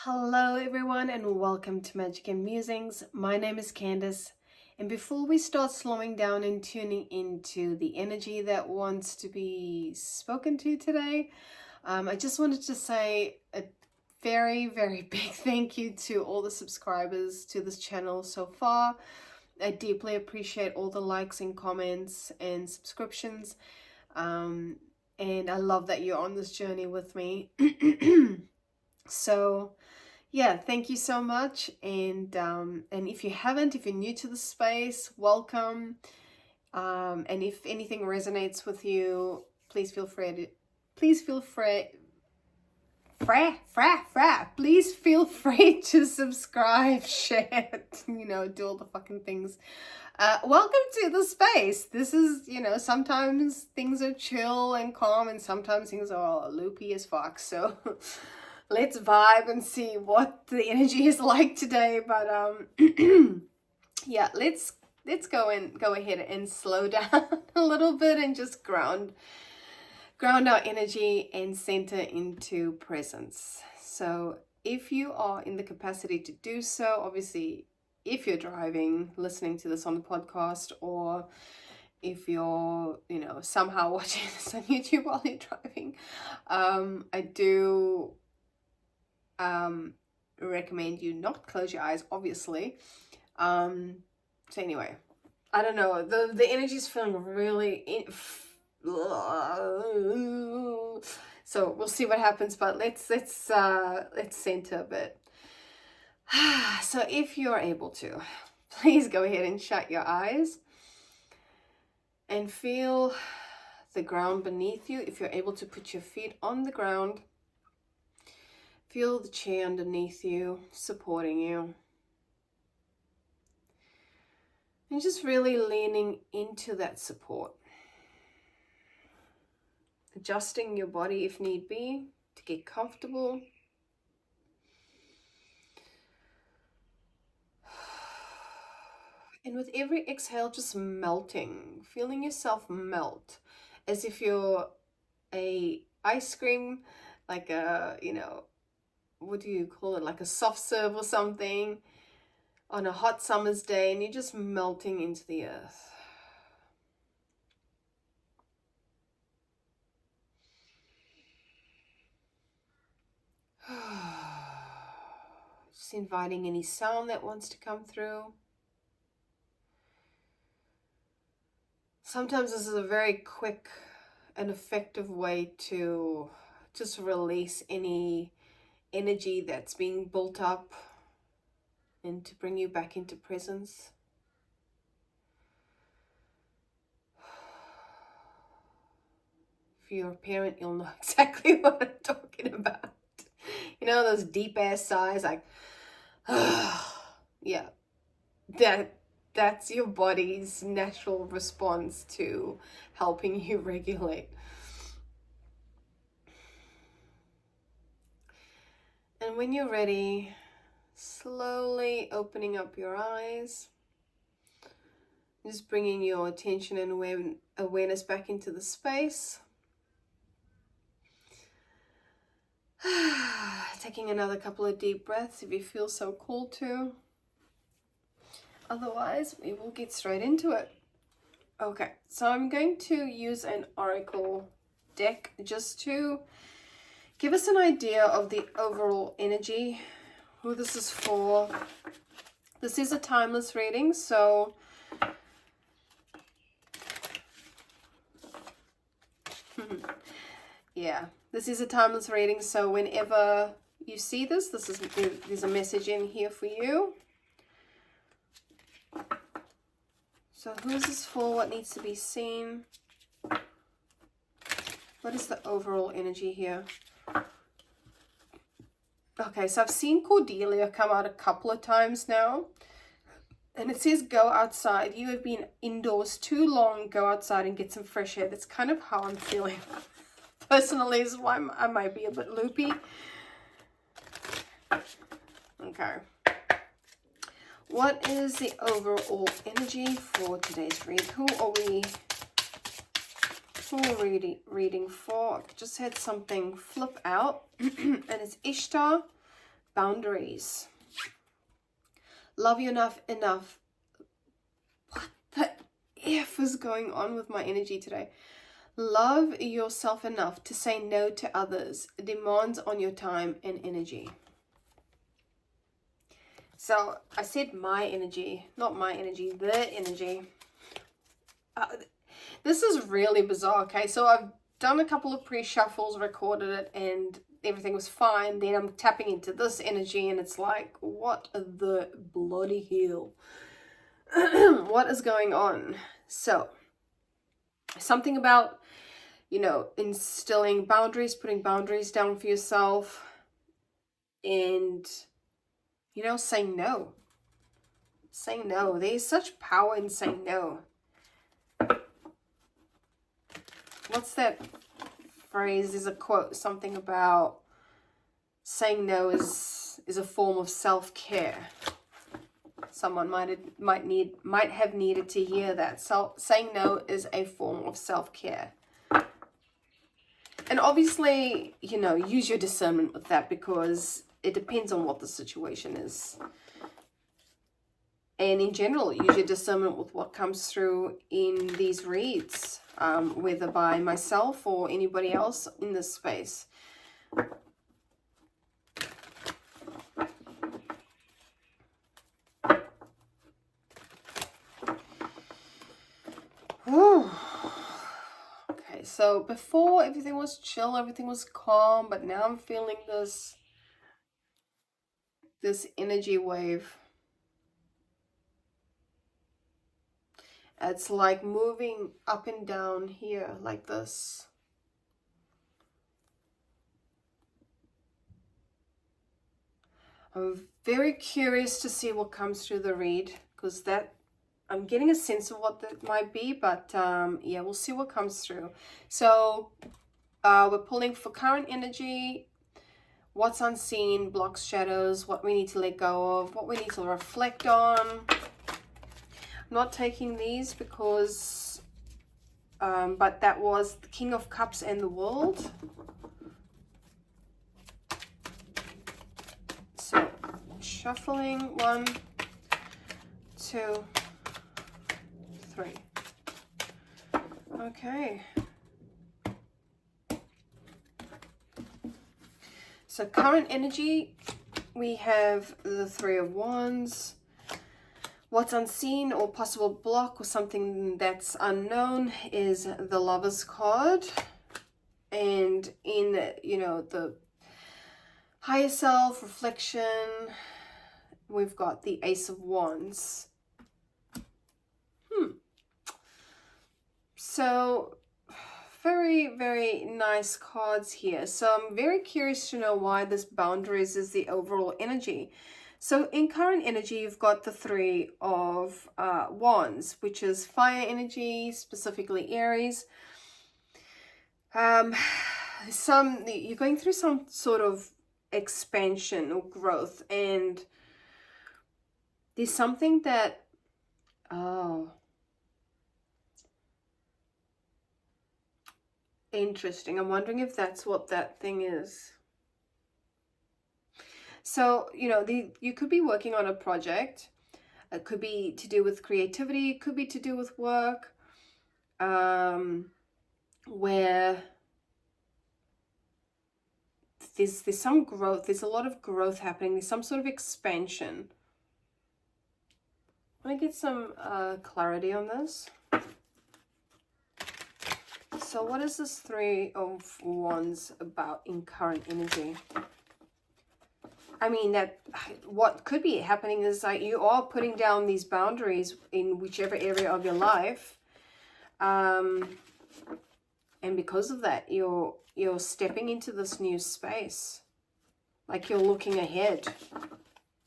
Hello everyone and welcome to Magic and Musings. My name is Candice, and before we start slowing down and tuning into the energy that wants to be spoken to today, I just wanted to say a very big thank you to all the subscribers to this channel so far. I deeply appreciate all the likes and comments and subscriptions, and I love that you're on this journey with me. So yeah, thank you so much. And if you're new to the space, welcome. And if anything resonates with you, please feel free to please feel free to subscribe, share, do all the fucking things. Welcome to the space. This is, sometimes things are chill and calm, and sometimes things are loopy as fuck. So let's vibe and see what the energy is like today. But yeah, let's go ahead and slow down a little bit and just ground our energy and center into presence. So if you are in the capacity to do so, obviously if you're driving, listening to this on the podcast, or if you're somehow watching this on YouTube while you're driving, I do recommend you not close your eyes, obviously. So anyway, I don't know, the energy is feeling really so we'll see what happens, but let's center a bit. So if you're able to, please go ahead and shut your eyes and feel the ground beneath you. If you're able to put your feet on the ground, feel the chair underneath you, supporting you. And just really leaning into that support. Adjusting your body if need be to get comfortable. And with every exhale, just melting, feeling yourself melt as if you're a ice cream, like a, what do you call it, like a soft serve or something on a hot summer's day, and you're just melting into the earth. Just inviting any sound that wants to come through. Sometimes this is a very quick and effective way to just release any energy that's being built up and to bring you back into presence. If you're a parent, you'll know exactly what I'm talking about. Those deep ass sighs, like, yeah, that's your body's natural response to helping you regulate. And when you're ready, slowly opening up your eyes, just bringing your attention and awareness back into the space. Taking another couple of deep breaths if you feel so called to. Otherwise, we will get straight into it. Okay, so I'm going to use an oracle deck just to give us an idea of the overall energy, who this is for. This is a timeless reading, so yeah, this is a timeless reading, so whenever you see this, there's a message in here for you. So who is this for? What needs to be seen? What is the overall energy here? Okay, so I've seen Cordelia come out a couple of times now. And it says go outside. You have been indoors too long. Go outside and get some fresh air. That's kind of how I'm feeling. Personally, is why I might be a bit loopy. Okay. What is the overall energy for today's read? Who are we reading for? I've just had something flip out. And it's Ishtar, boundaries. Love you enough. What the F is going on with my energy today? Love yourself enough to say no to others' demands on your time and energy. So I said my energy, not my energy, the energy. This is really bizarre, okay? So I've done a couple of pre-shuffles, recorded it, and everything was fine. Then I'm tapping into this energy, and it's like, what the bloody hell? What is going on? So, something about, you know, instilling boundaries, putting boundaries down for yourself, and, you know, saying no. Saying no. There's such power in saying no. What's that phrase? There's a quote, something about saying no is a form of self-care. Someone might have needed to hear that. So saying no is a form of self-care. And obviously, you know, use your discernment with that, because it depends on what the situation is. And in general, use your discernment with what comes through in these reads, whether by myself or anybody else in this space. Whew. Okay, so before everything was chill, everything was calm, but now I'm feeling this energy wave. It's like moving up and down here like this. I'm very curious to see what comes through the read, because that I'm getting a sense of what that might be, but yeah, we'll see what comes through. So we're pulling for current energy, what's unseen, blocks, shadows, what we need to let go of, what we need to reflect on. I'm not taking these because, but that was the King of Cups and the World. So shuffling 1, 2, 3. Okay. So current energy, we have the 3 of Wands. What's unseen or possible block or something that's unknown is the Lover's card. And in, you know, the higher self, reflection, we've got the Ace of Wands. So very, very nice cards here. So I'm very curious to know why this boundaries is the overall energy. So in current energy, you've got the 3 of Wands, which is fire energy, specifically Aries. You're going through some sort of expansion or growth, and there's something that, oh, interesting. I'm wondering if that's what that thing is. So, you know, you could be working on a project. It could be to do with creativity. It could be to do with work, where there's some growth. There's a lot of growth happening. There's some sort of expansion. I want to get some clarity on this. So what is this 3 of Wands about in current energy? I mean, that what could be happening is like you are putting down these boundaries in whichever area of your life. And because of that, you're stepping into this new space. Like you're looking ahead.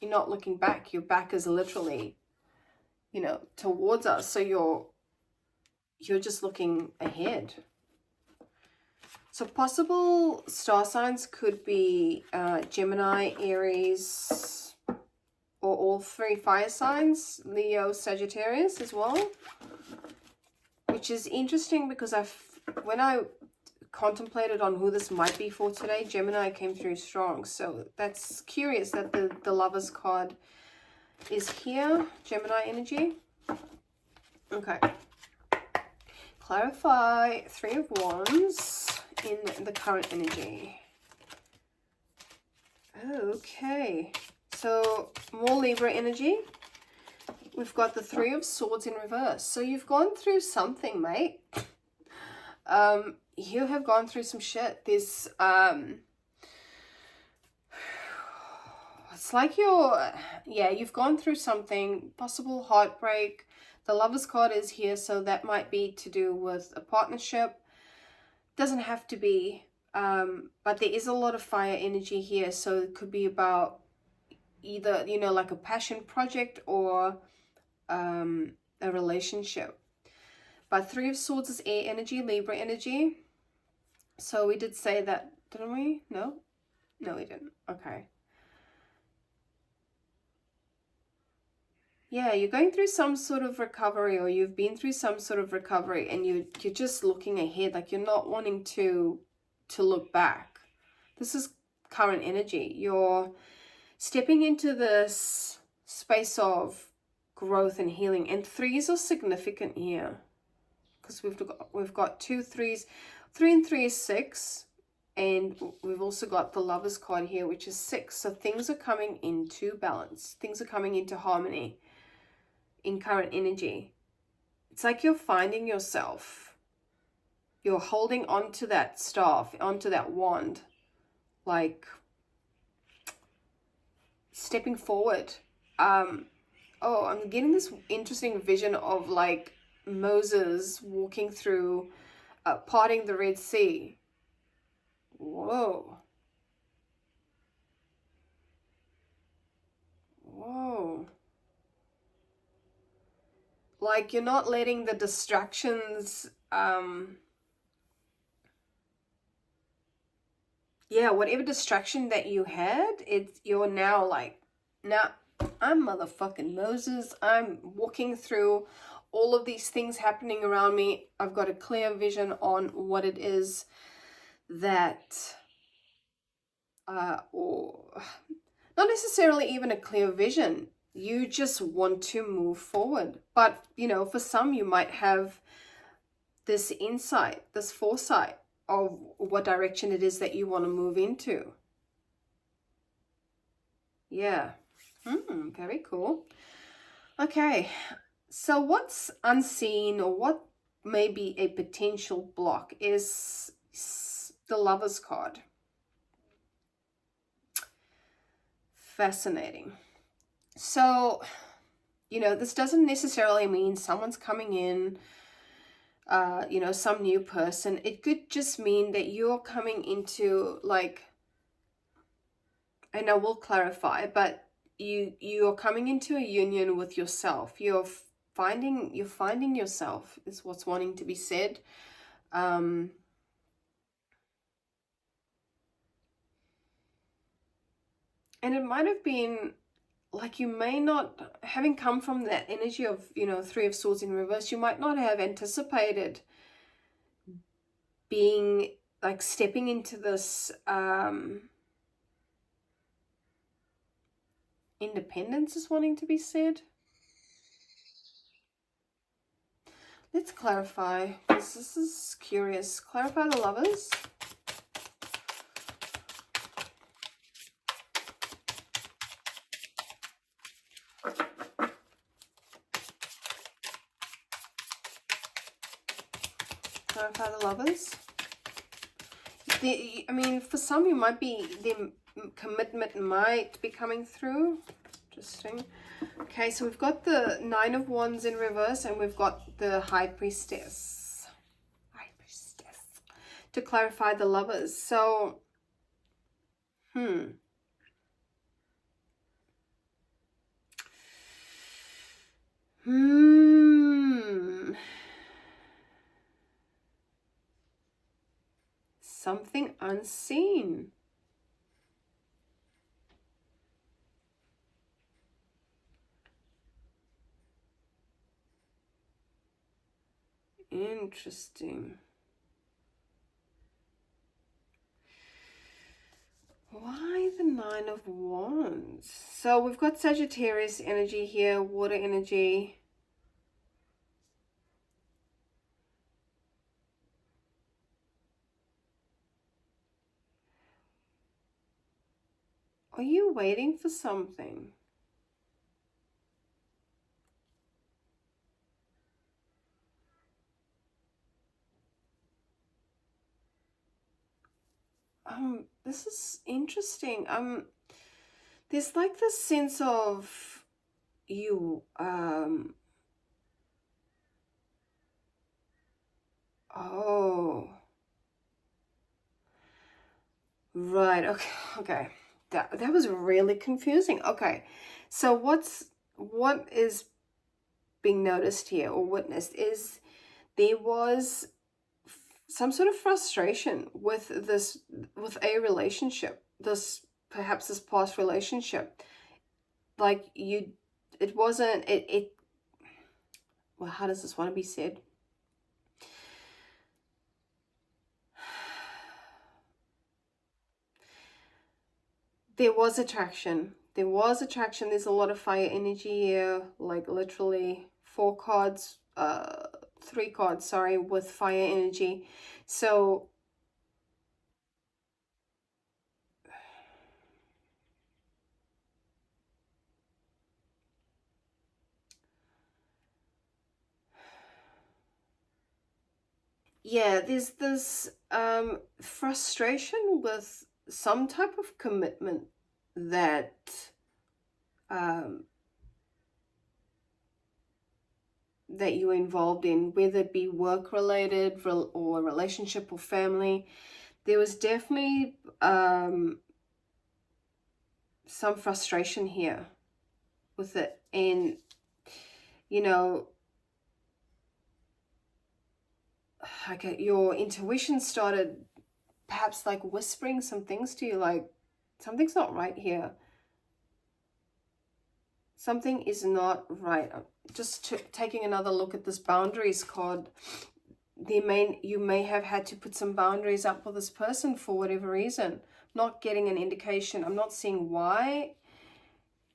You're not looking back. Your back is literally, you know, towards us. So you're just looking ahead. So possible star signs could be Gemini, Aries, or all 3 fire signs, Leo, Sagittarius as well. Which is interesting because when I contemplated on who this might be for today, Gemini came through strong. So that's curious that the Lovers card is here. Gemini energy. Okay. Clarify Three of Wands in the current energy. Okay. So more Libra energy. We've got the Three of Swords in reverse. So you've gone through something, mate. You have gone through some shit. This, it's like you've gone through something, possible heartbreak. The Lovers card is here, so that might be to do with a partnership. Doesn't have to be, but there is a lot of fire energy here, so it could be about either, you know, like a passion project or a relationship. But Three of Swords is air energy, Libra energy. So we did say that, didn't we? No? No, we didn't. Okay. Yeah, you're going through some sort of recovery, or you've been through some sort of recovery, and you're just looking ahead, like you're not wanting to look back. This is current energy. You're stepping into this space of growth and healing, and threes are significant here because we've got 2 3s. 3 and 3 is 6, and we've also got the Lovers card here, which is 6. So things are coming into balance. Things are coming into harmony in current energy. It's like you're finding yourself. You're holding on to that staff, onto that wand, like stepping forward. I'm getting this interesting vision of like Moses walking through, parting the Red Sea. Whoa. Whoa. Like you're not letting the distractions, whatever distraction that you had, you're now like, now I'm motherfucking Moses. I'm walking through all of these things happening around me. I've got a clear vision on what it is that, or not necessarily even a clear vision. You just want to move forward. But, you know, for some, you might have this insight, this foresight of what direction it is that you want to move into. Yeah. Very cool. Okay. So what's unseen, or what may be a potential block, is the Lovers card. Fascinating. So, you know, this doesn't necessarily mean someone's coming in, you know, some new person. It could just mean that you're coming into, like, and I will clarify, but you're coming into a union with yourself. You're finding yourself is what's wanting to be said. And it might have been like, you may not, having come from that energy of, you know, Three of Swords in reverse, you might not have anticipated being like stepping into this independence is wanting to be said. Let's clarify, because this is curious. Clarify the Lovers. Clarify the Lovers. I mean, for some, you might be, the commitment might be coming through. Interesting. Okay, so we've got the Nine of Wands in reverse, and we've got the High Priestess. High Priestess. To clarify the Lovers. So, something unseen. Interesting. Why the Nine of Wands? So we've got Sagittarius energy here, water energy. Are you waiting for something? This is interesting. There's like this sense of you, oh, right, okay. That was really confusing. Okay, so what is being noticed here or witnessed is there was some sort of frustration with with a relationship, perhaps this past relationship. Like it wasn't, well, how does this want to be said? There was attraction. There's a lot of fire energy here, like literally 3 cards, sorry, with fire energy. So yeah, there's this frustration with some type of commitment that um, that you're involved in, whether it be work related or relationship or family. There was definitely some frustration here with it, and you know, okay, your intuition started perhaps like whispering some things to you, like something's not right here. Something is not right. Just taking another look at this boundaries card, you may have had to put some boundaries up with this person for whatever reason. Not getting an indication. I'm not seeing why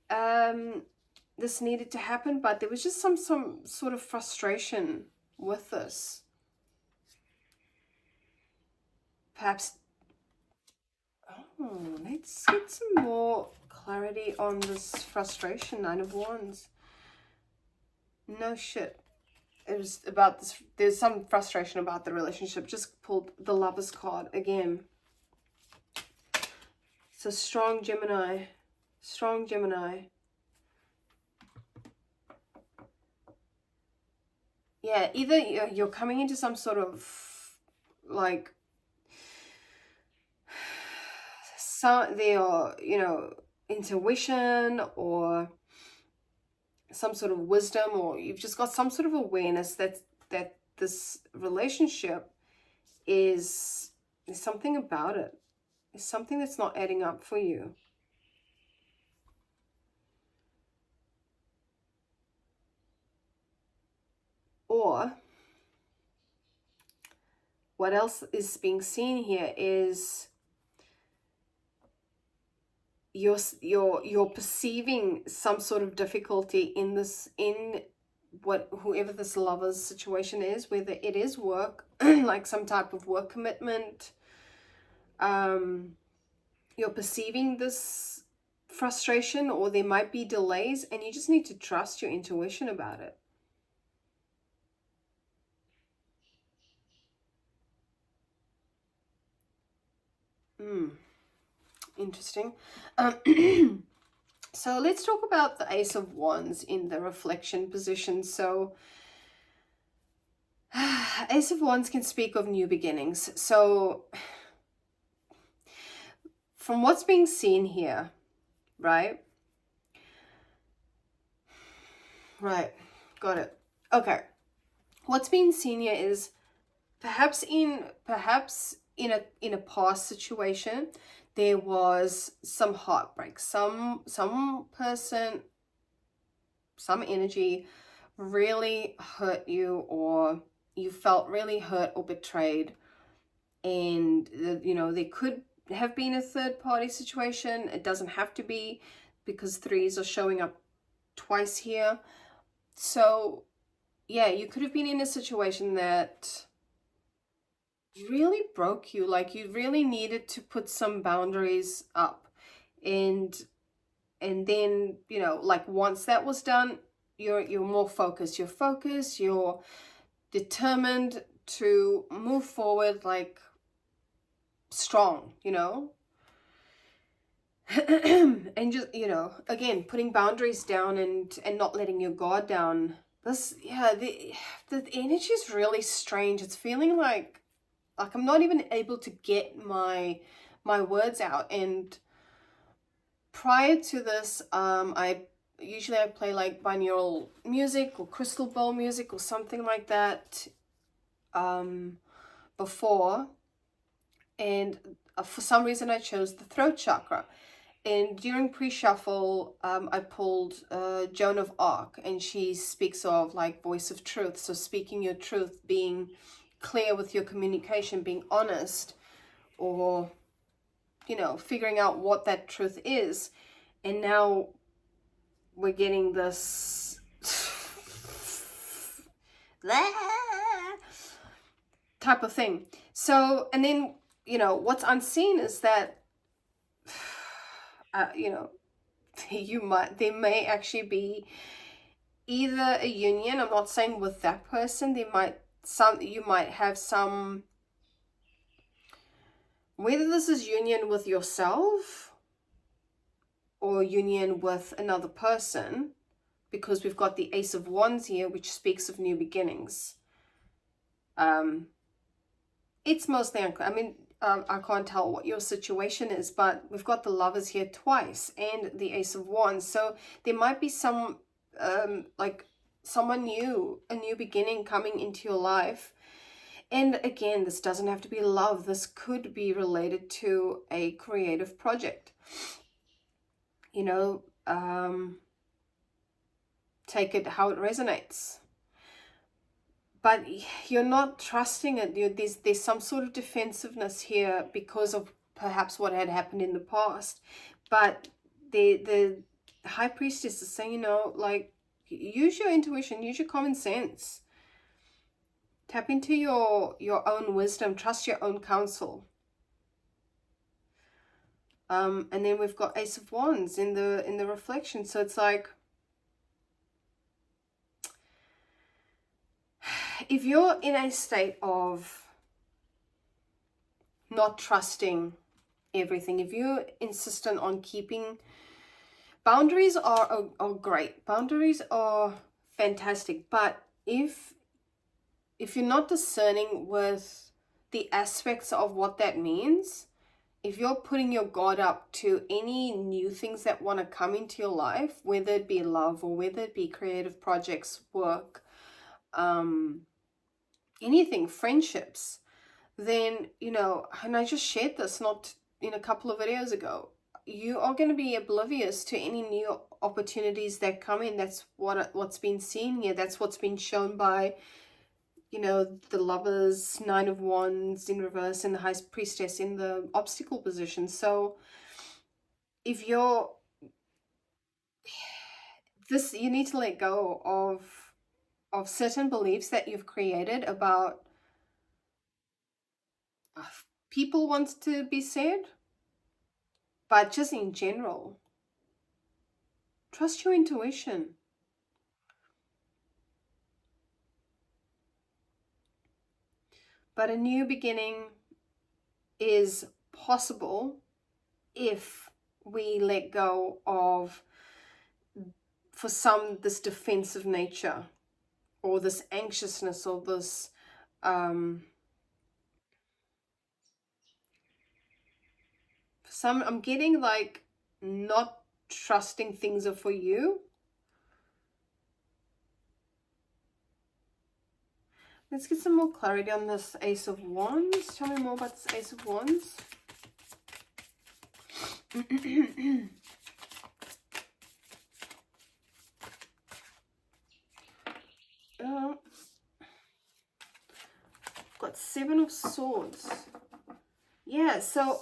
this needed to happen, but there was just some sort of frustration with this. Perhaps, oh, let's get some more clarity on this frustration. Nine of Wands. No shit. It was about this. There's some frustration about the relationship. Just pulled the Lovers card again. So strong Gemini. Strong Gemini. Yeah, either you're coming into some sort of like intuition or some sort of wisdom, or you've just got some sort of awareness that this relationship is there's something about it. There's something that's not adding up for you. Or what else is being seen here is you're perceiving some sort of difficulty in whoever this lover's situation is, whether it is work, like some type of work commitment. You're perceiving this frustration, or there might be delays, and you just need to trust your intuition about it. Interesting. So let's talk about the Ace of Wands in the reflection position. So Ace of Wands can speak of new beginnings. So from what's being seen here, right? Right, got it. Okay. What's being seen here is perhaps in a past situation there was some heartbreak, some person, some energy really hurt you, or you felt really hurt or betrayed, and there could have been a third party situation. It doesn't have to be, because threes are showing up twice here. So yeah, you could have been in a situation that really broke you. Like you really needed to put some boundaries up, and then, you know, like once that was done, you're more focused. You're focused, you're determined to move forward, like strong, you know. And just, you know, again, putting boundaries down and not letting your guard down. This, yeah, the energy is really strange. It's feeling like I'm not even able to get my words out. And prior to this, I play like binaural music or crystal bowl music or something like that before, and for some reason I chose the throat chakra. And during pre-shuffle, I pulled Joan of Arc, and she speaks of like voice of truth. So speaking your truth, being clear with your communication, being honest, or, you know, figuring out what that truth is. And now we're getting this type of thing. So, and then, you know, what's unseen is that, you know, there may actually be either a union. I'm not saying with that person. You might have some, whether this is union with yourself or union with another person, because we've got the Ace of Wands here, which speaks of new beginnings. It's mostly, I mean, I can't tell what your situation is, but we've got the Lovers here twice and the Ace of Wands. So there might be some, like someone new, a new beginning coming into your life. And again, this doesn't have to be love. This could be related to a creative project. You know, take it how it resonates. But you're not trusting it. There's some sort of defensiveness here because of perhaps what had happened in the past. But the High Priestess is saying, you know, like, use your intuition, use your common sense. Tap into your own wisdom, trust your own counsel. And then we've got Ace of Wands in the reflection. So it's like, if you're in a state of not trusting everything, if you're insistent on keeping boundaries, are great. Boundaries are fantastic. But if you're not discerning with the aspects of what that means, if you're putting your guard up to any new things that want to come into your life, whether it be love or whether it be creative projects, work, anything, friendships, then, you know, and I just shared this not in a couple of videos ago, you are going to be oblivious to any new opportunities that come in. That's what's been seen here. That's what's been shown by, you know, the Lovers, Nine of Wands in reverse, and the High Priestess in the obstacle position. So if you're this, you need to let go of certain beliefs that you've created about people wants to be said, but just in general, trust your intuition. But a new beginning is possible if we let go of, for some, this defensive nature or this anxiousness or this for some, I'm getting like not trusting things are for you. Let's get some more clarity on this Ace of Wands. Tell me more about this Ace of Wands. Got Seven of Swords. Yeah, so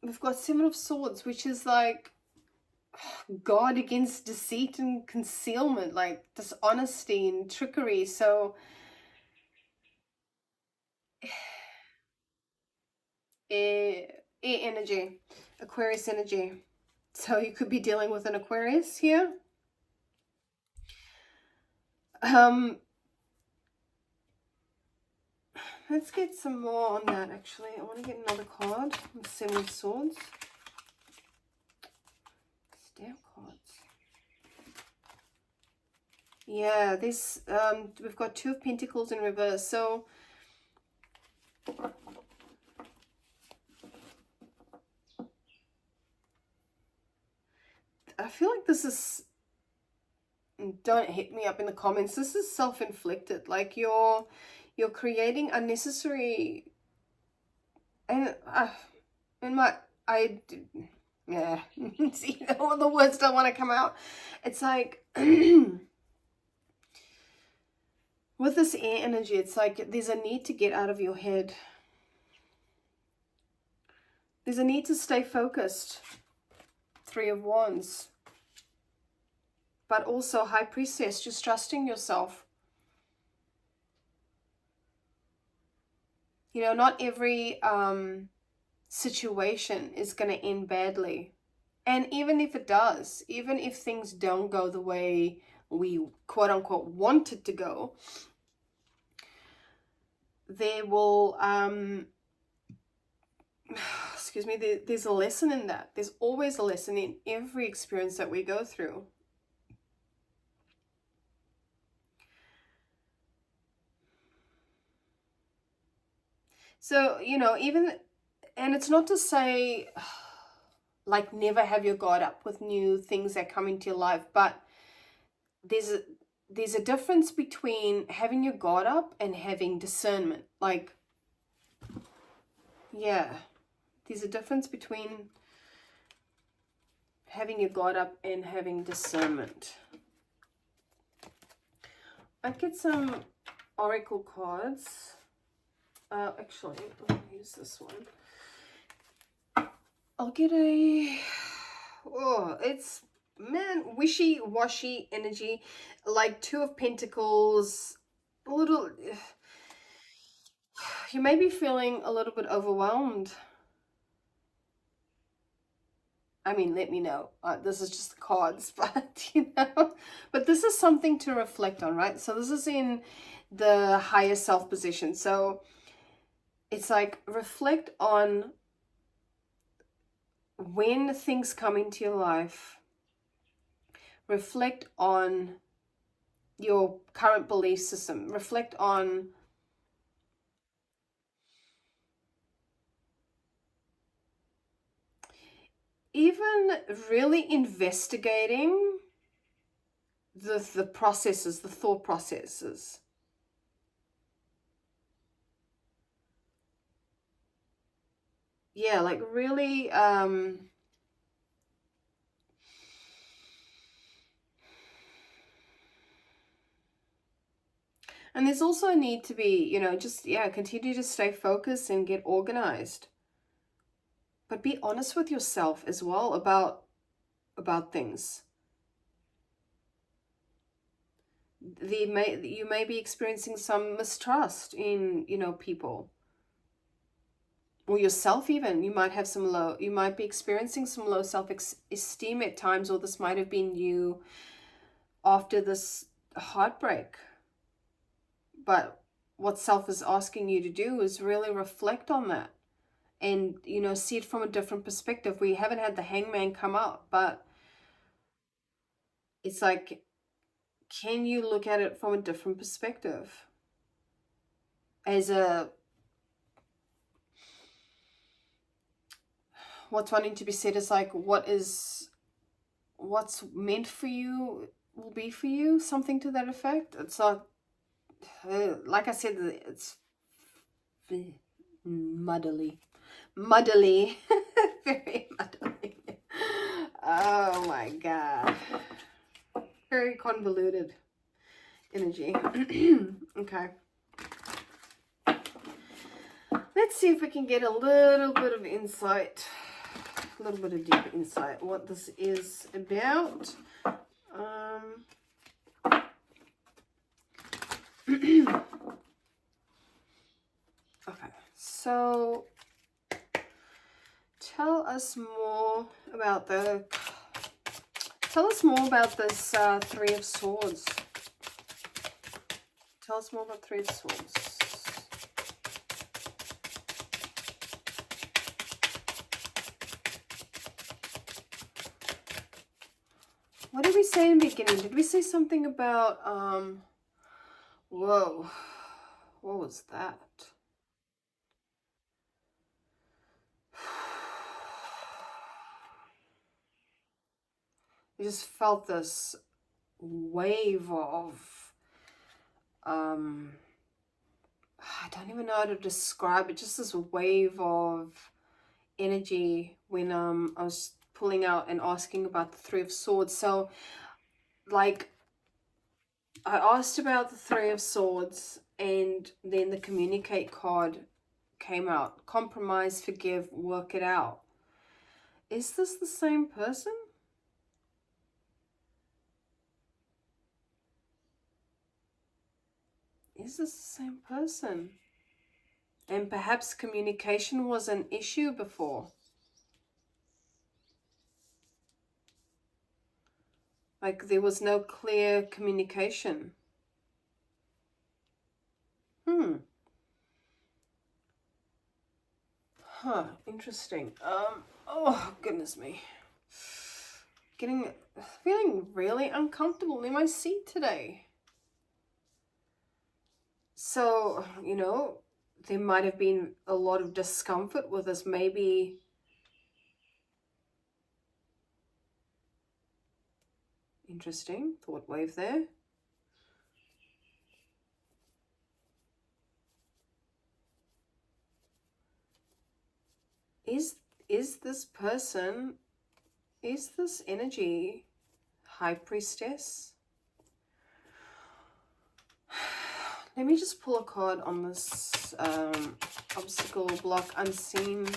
we've got Seven of Swords, which is like guard against deceit and concealment, like dishonesty and trickery. So air energy, Aquarius energy. So you could be dealing with an Aquarius here. Let's get some more on that, actually. I want to get another card. Seven of Swords. Stamp cards. Yeah, this, we've got Two of Pentacles in reverse. So, I feel like this is, don't hit me up in the comments, this is self-inflicted. Like you're creating unnecessary, and yeah, see, all the words don't want to come out. It's like, with this air energy, it's like there's a need to get out of your head. There's a need to stay focused. Three of Wands. But also High Priestess, just trusting yourself. You know, not every situation is going to end badly. And even if it does, even if things don't go the way we quote unquote want it to go, there will, excuse me, there's a lesson in that. There's always a lesson in every experience that we go through. So, you know, even, and it's not to say, like, never have your guard up with new things that come into your life, but there's a difference between having your guard up and having discernment. Like, yeah, there's a difference between having your guard up and having discernment. I'd get some oracle cards. Actually, I'll use this one. I'll get a, oh, it's, man, wishy-washy energy, like Two of Pentacles, a little, you may be feeling a little bit overwhelmed. I mean, let me know. This is just the cards, but, you know, but this is something to reflect on, right? So this is in the higher self position. So it's like, reflect on when things come into your life. Reflect on your current belief system. Reflect on even really investigating the processes, the thought processes. Yeah, like really and there's also a need to be, you know, just, yeah, continue to stay focused and get organized. But be honest with yourself as well about things. You may be experiencing some mistrust in, you know, people. Or yourself even. You might be experiencing some low self-esteem at times, or this might have been you after this heartbreak. But what self is asking you to do is really reflect on that and, you know, see it from a different perspective. We haven't had the Hangman come up, but it's like, can you look at it from a different perspective? As a, what's wanting to be said is like, what's meant for you will be for you, something to that effect. It's not, like I said, it's muddly, very muddly. Oh my god, very convoluted energy. Okay, let's see if we can get a little bit of insight a little bit of deeper insight what this is about. Okay, so tell us more about this Three of Swords. Tell us more about Three of Swords. What did we say in the beginning? Did we say something about, whoa, what was that? I just felt this wave of, I don't even know how to describe it, just this wave of energy when I was pulling out and asking about the Three of Swords. So like I asked about the Three of Swords, and then the communicate card came out. Compromise, forgive, work it out. Is this the same person? Is this the same person? And perhaps communication was an issue before. Like there was no clear communication. Huh, interesting. Oh, goodness me. Feeling really uncomfortable in my seat today. So, you know, there might have been a lot of discomfort with this, maybe. Interesting thought wave there. Is this person, is this energy High Priestess? Let me just pull a card on this obstacle, block, unseen.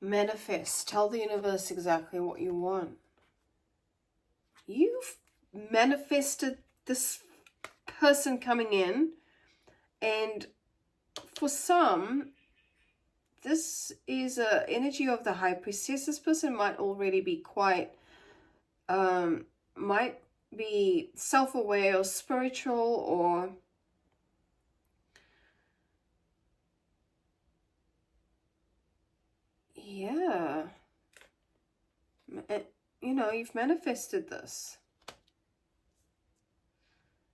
Manifest. Tell the universe exactly what you want. You've manifested this person coming in, and for some, this is a energy of the High Priestess. This person might already be quite, might be self-aware or spiritual, or yeah, you know, you've manifested this.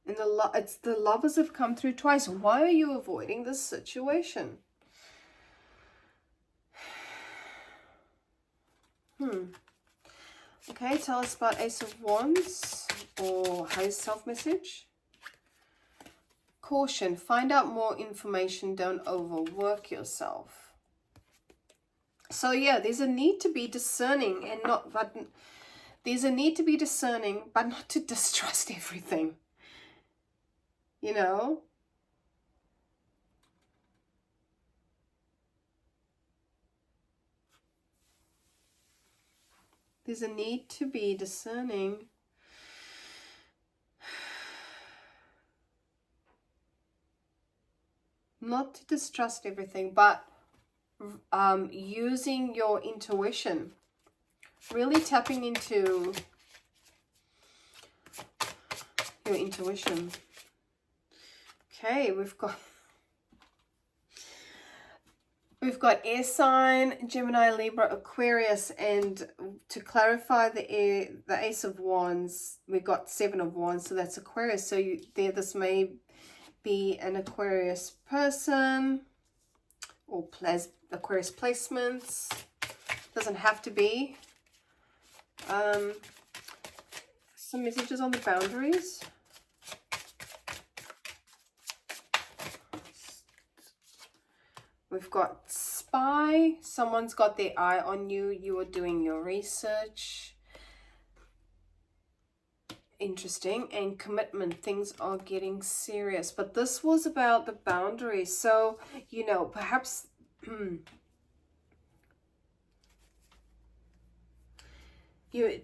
And it's the Lovers have come through twice. Why are you avoiding this situation? Okay, tell us about Ace of Wands or High Self message. Caution, find out more information, don't overwork yourself. So yeah, there's a need to be discerning and not, but there's a need to be discerning, but not to distrust everything. You know? There's a need to be discerning. Not to distrust everything, but using your intuition. Really tapping into your intuition. Okay, we've got air sign, Gemini, Libra, Aquarius, and to clarify the Ace of Wands, we got Seven of Wands, so that's Aquarius. So this may be an Aquarius person or Aquarius placements. Doesn't have to be. Some messages on the boundaries. We've got spy. Someone's got their eye on you. You are doing your research. Interesting. And commitment. Things are getting serious. But this was about the boundaries. So, you know, perhaps you,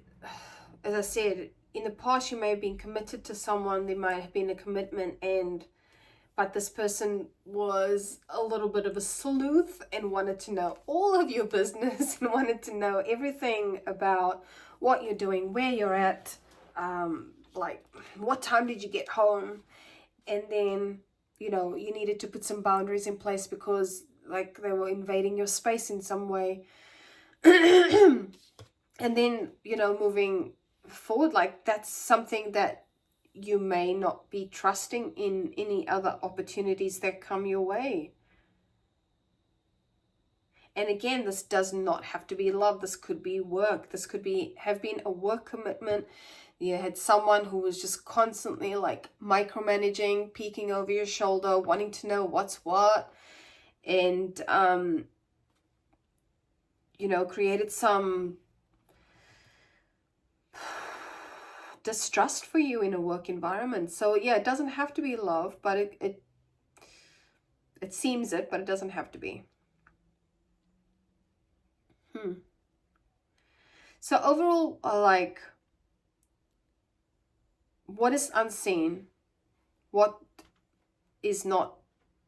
as I said, in the past you may have been committed to someone, there might have been a commitment, but this person was a little bit of a sleuth and wanted to know all of your business and wanted to know everything about what you're doing, where you're at, like what time did you get home, and then, you know, you needed to put some boundaries in place because like they were invading your space in some way. And then, you know, moving forward, like that's something that you may not be trusting in any other opportunities that come your way. And again, this does not have to be love. This could be work. This could have been a work commitment. You had someone who was just constantly like micromanaging, peeking over your shoulder, wanting to know what's what, and you know, created some distrust for you in a work environment. So yeah, it doesn't have to be love, but it seems it, but it doesn't have to be. So overall, like, what is unseen, what is not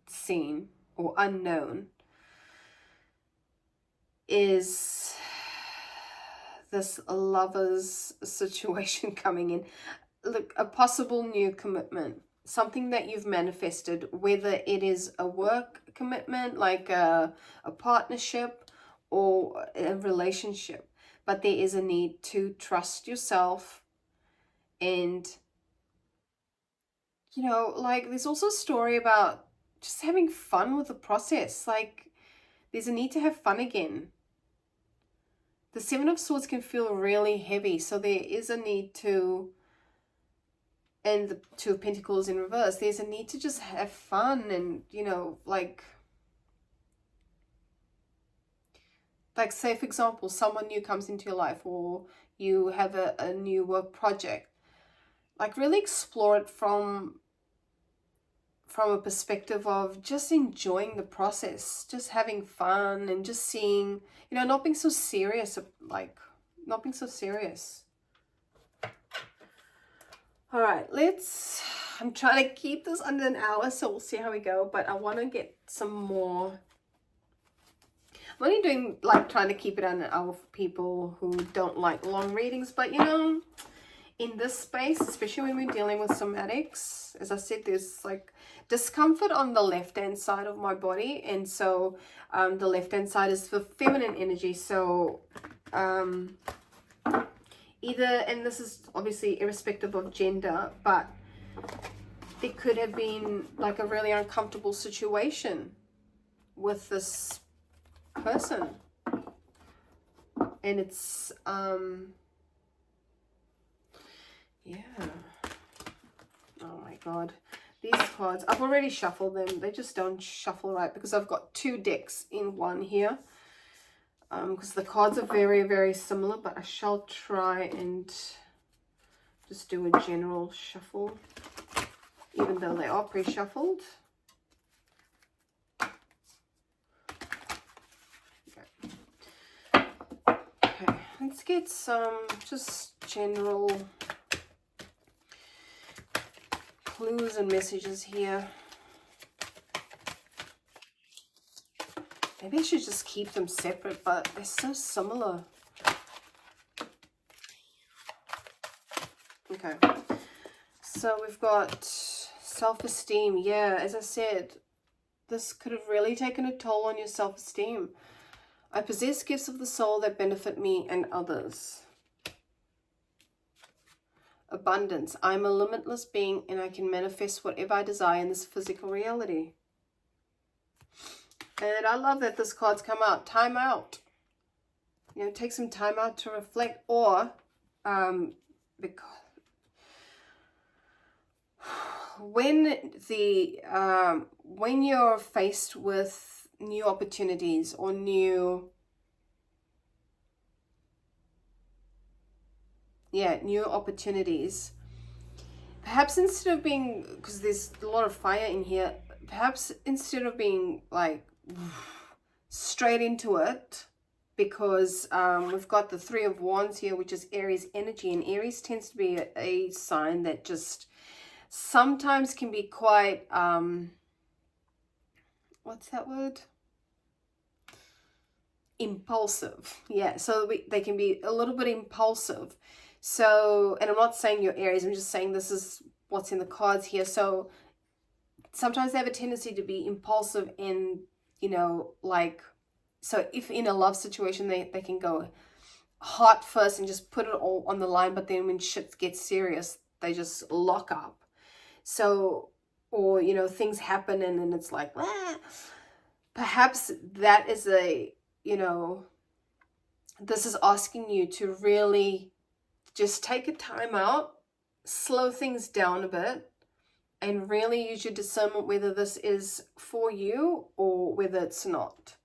seen or unknown, is this lover's situation coming in. Look, a possible new commitment, something that you've manifested, whether it is a work commitment, like a partnership or a relationship. But there is a need to trust yourself. And, you know, like there's also a story about just having fun with the process. Like there's a need to have fun again. The Seven of Swords can feel really heavy, so there is a need to, and the Two of Pentacles in reverse, there's a need to just have fun and, you know, like say for example, someone new comes into your life, or you have a new work project. Like really explore it from a perspective of just enjoying the process, just having fun and just seeing, you know, not being so serious, like not being so serious. All right, I'm trying to keep this under an hour, so we'll see how we go, but I want to get some more. I'm only doing, like, trying to keep it under an hour for people who don't like long readings, but you know, in this space, especially when we're dealing with somatics, as I said, there's like discomfort on the left-hand side of my body, and so the left-hand side is for feminine energy. So either, and this is obviously irrespective of gender, but there could have been like a really uncomfortable situation with this person, and it's yeah, oh my god, these cards, I've already shuffled them, they just don't shuffle right because I've got two decks in one here, because the cards are very, very similar, but I shall try and just do a general shuffle, even though they are pre-shuffled. Okay, let's get some just general clues and messages here. Maybe I should just keep them separate, but they're so similar. Okay, so we've got self-esteem. Yeah, as I said, this could have really taken a toll on your self-esteem. I possess gifts of the soul that benefit me and others. Abundance. I'm a limitless being and I can manifest whatever I desire in this physical reality. And I love that this card's come out. Time out. You know, take some time out to reflect, or because when you're faced with new opportunities or new opportunities, perhaps instead of being, because there's a lot of fire in here, perhaps instead of being like straight into it, because we've got the Three of Wands here, which is Aries energy, and Aries tends to be a sign that just sometimes can be quite, what's that word? Impulsive. Yeah, so they can be a little bit impulsive. So, and I'm not saying you're Aries, I'm just saying this is what's in the cards here. So sometimes they have a tendency to be impulsive and, you know, like, so if in a love situation, they can go heart first and just put it all on the line, but then when shit gets serious, they just lock up. So, or, you know, things happen and then it's like, ah. Perhaps that is a, you know, this is asking you to really just take a time out, slow things down a bit, and really use your discernment whether this is for you or whether it's not.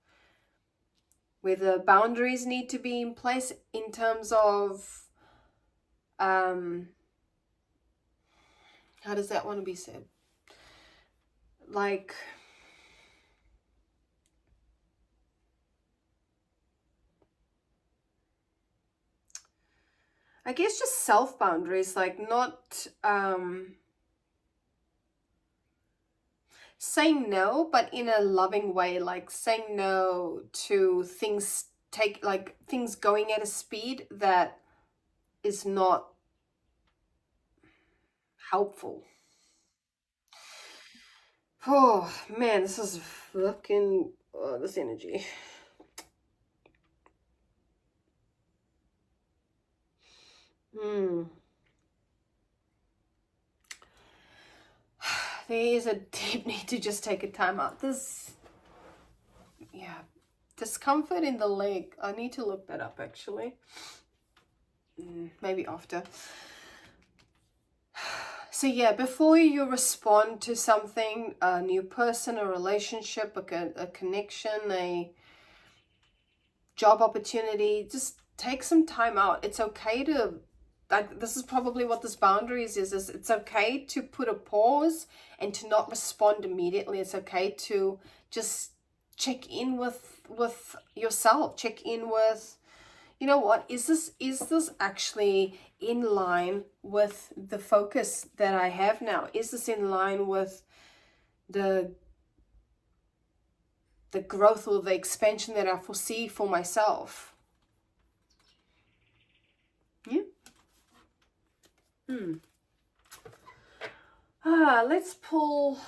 Whether boundaries need to be in place in terms of, how does that want to be said? Like, I guess just self boundaries, like not saying no, but in a loving way, like saying no to things, like things going at a speed that is not helpful. Oh man, this is fucking this energy. There is a deep need to just take a time out. This, yeah, discomfort in the leg. I need to look that up actually. Maybe after. So yeah, before you respond to something, a new person, a relationship, a connection, a job opportunity, just take some time out. It's okay to, like, this is probably what this boundaries is it's okay to put a pause and to not respond immediately. It's okay to just check in with yourself, check in with, you know what, is this actually in line with the focus that I have now? Is this in line with the growth or the expansion that I foresee for myself? Yeah. Let's pull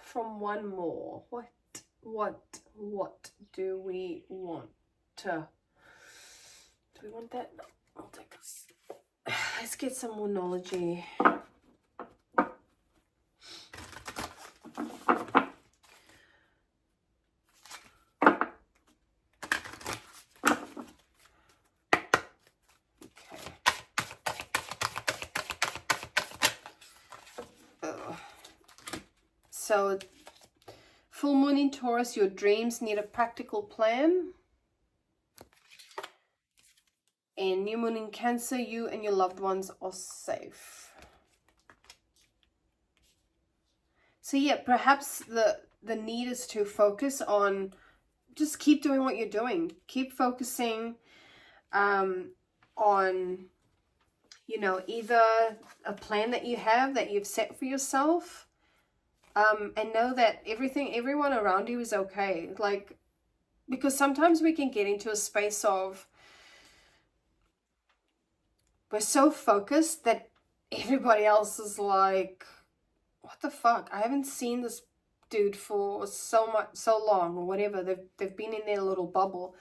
from one more. What do we want to? Do we want that? I'll take this. Let's get some more knowledge-y. So, full moon in Taurus, your dreams need a practical plan. And new moon in Cancer, you and your loved ones are safe. So yeah, perhaps the need is to focus on, just keep doing what you're doing. Keep focusing on, you know, either a plan that you have that you've set for yourself, and know that everyone around you is okay. Like, because sometimes we can get into a space of, we're so focused that everybody else is like, what the fuck? I haven't seen this dude for so long, or whatever. They've been in their little bubble.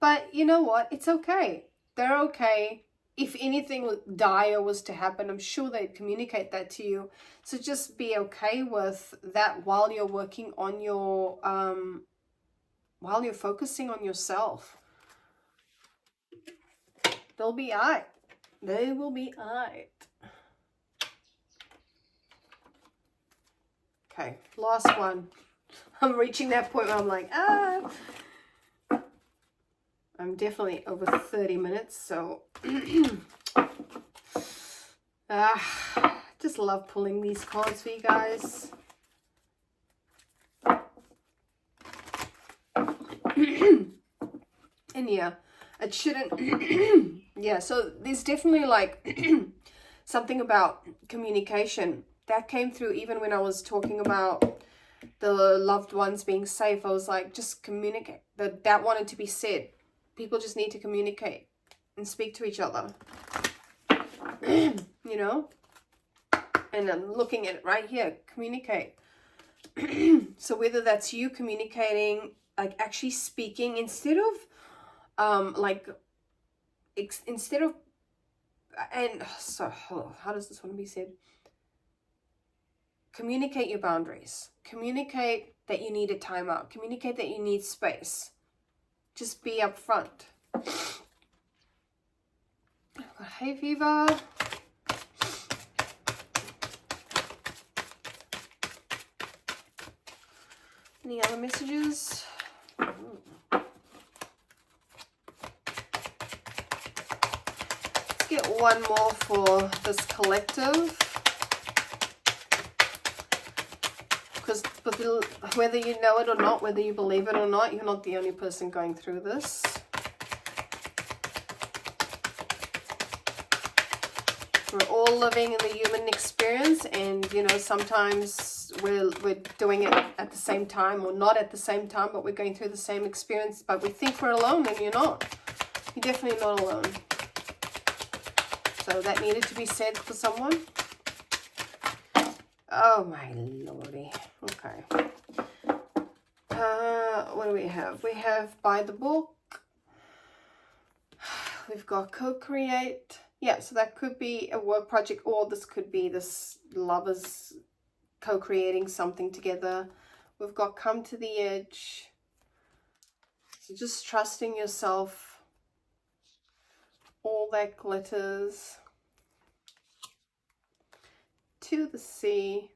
But you know what? It's okay. They're okay. If anything dire was to happen, I'm sure they'd communicate that to you. So just be okay with that while you're working on your, while you're focusing on yourself. They'll be alright. They will be alright. Okay, last one. I'm reaching that point where I'm like, I'm definitely over 30 minutes, so just love pulling these cards for you guys. And yeah, It shouldn't. Yeah, so there's definitely like something about communication that came through even when I was talking about the loved ones being safe. I was like, just communicate. That wanted to be said. People just need to communicate and speak to each other. You know? And I'm looking at it right here. Communicate. So whether that's you communicating, like actually speaking instead of instead of, and so how does this want to be said? Communicate your boundaries. Communicate that you need a timeout. Communicate that you need space. Just be upfront. I've got hay fever. Any other messages? Let's get one more for this collective. Because whether you know it or not, whether you believe it or not, you're not the only person going through this. We're all living in the human experience, and you know, sometimes we're doing it at the same time or not at the same time, but we're going through the same experience, but we think we're alone, and you're not. You're definitely not alone. So that needed to be said for someone. Oh my lordy. Okay. What do we have? We have by the book. We've got co-create. Yeah, so that could be a work project, or this could be this lovers co-creating something together. We've got come to the edge. So just trusting yourself. All that glitters. To the sea.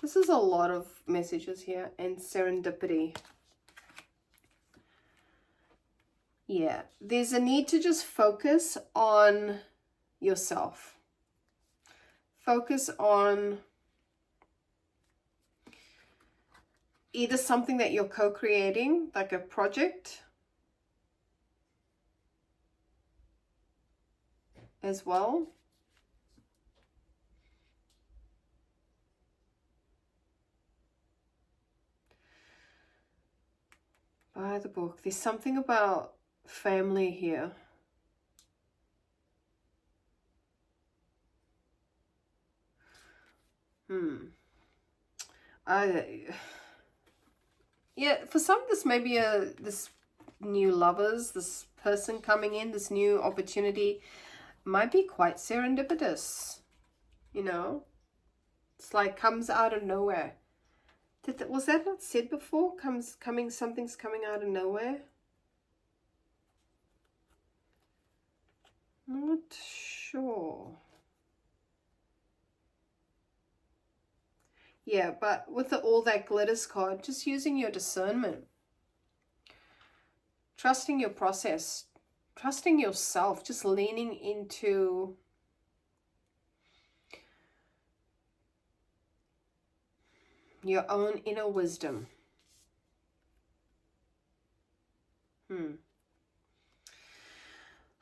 This is a lot of messages here. And serendipity. Yeah, there's a need to just focus on yourself. Focus on either something that you're co-creating, like a project as well. By the book. There's something about family here. Yeah, for some this may be this new lovers, this person coming in, this new opportunity might be quite serendipitous, you know. It's like comes out of nowhere. Was that not said before? Something's coming out of nowhere. Not sure. Yeah, but with all that glitters card, just using your discernment. Trusting your process. Trusting yourself. Just leaning into your own inner wisdom.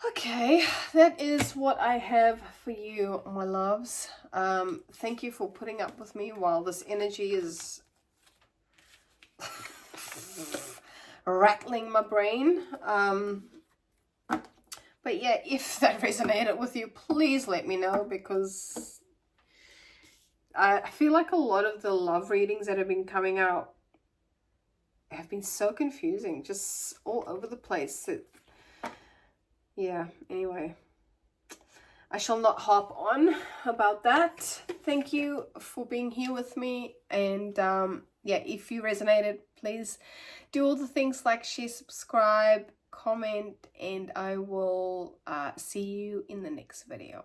Okay, that is what I have for you, my loves. Thank you for putting up with me while this energy is rattling my brain. But yeah, if that resonated with you, please let me know, because I feel like a lot of the love readings that have been coming out have been so confusing, just all over the place. Yeah, anyway, I shall not harp on about that. Thank you for being here with me. And yeah, if you resonated, please do all the things like share, subscribe, comment, and I will see you in the next video.